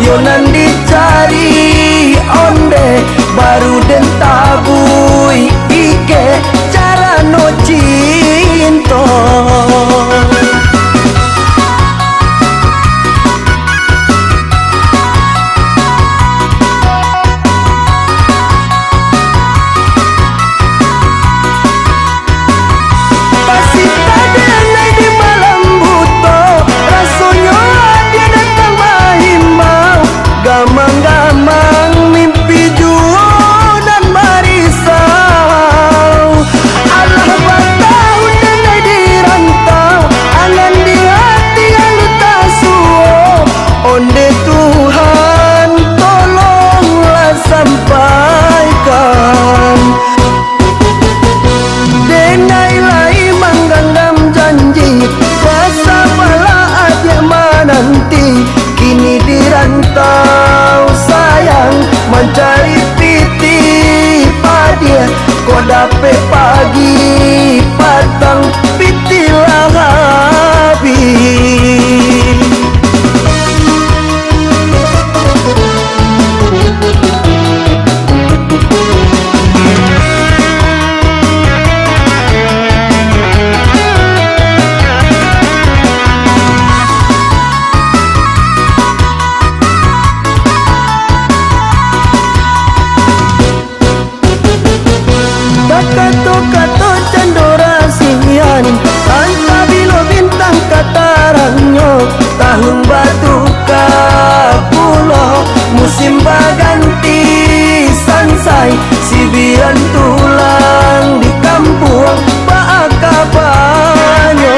yo nan dicari onde baru den tabui ike cara no cinta. Gamang-gamang mimpi jua dan marisau. Allah batau dengai di rantau, angan di hati yang tak suo. Onde Tuhan tolonglah sampaikan. Dengai lai menggenggam janji, kuasa pala aja menanti. Kini di rantau sayang mencari piti padia, kau dapet pagi patang piti lah habis. Kato-kato candora sian, anta bilo bintang kataranyo. Tahun batu kapulo, musim baganti sansai. Sibiran tulang di kampung baakabanyo.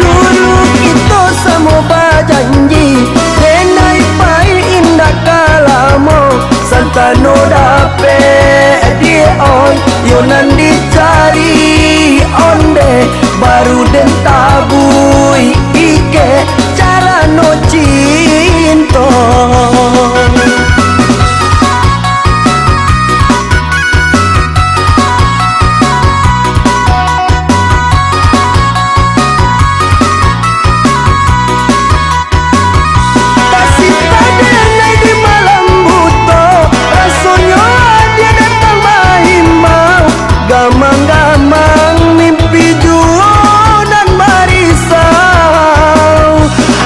Dulu kita semua berjanji, denai pai indah kalamo. Santano dapet dia oi, yo nan dicari onde baru den tabui ike cara no cinta. Gamang-gamang mimpi jua dan marisau.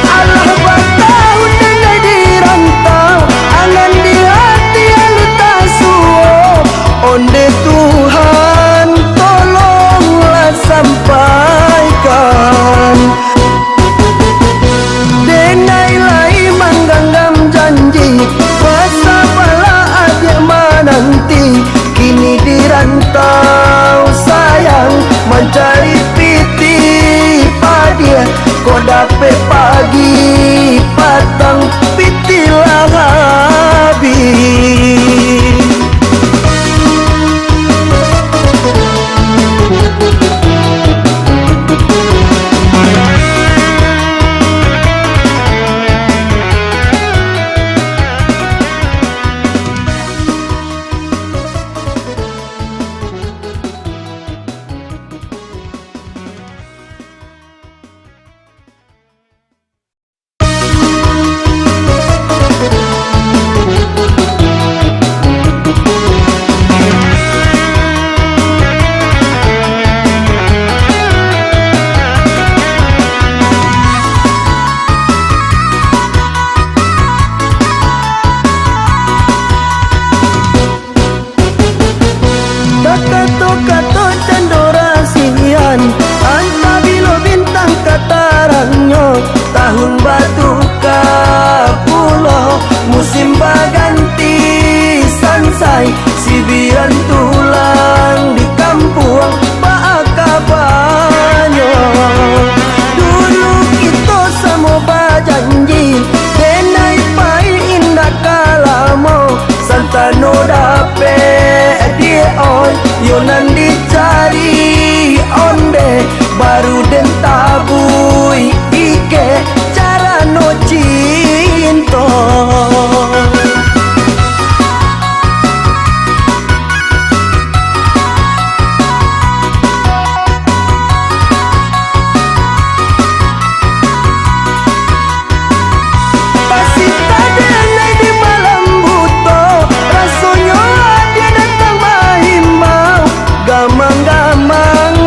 Allah batau dengai di rantau, angan di hati yang tak suo. Onde Tuhan tolonglah sampaikan. Denai lai menggenggam janji, kuasa pala aja menanti. Kini di rantau sayang mencari piti padia, kau dapet pagi patang piti lah habis. Kato-kato candora sian, anta bilo bintang kataranyo. Tahun batu kapulo, musim baganti sansai. Sibiran tulang di kampung baakabanyo. Dulu kita semua berjanji, denai pai indah kalamo. Santano dapet dia oi, yo nan dicari onde baru den tabui ike cara no cinta. Pasita mamang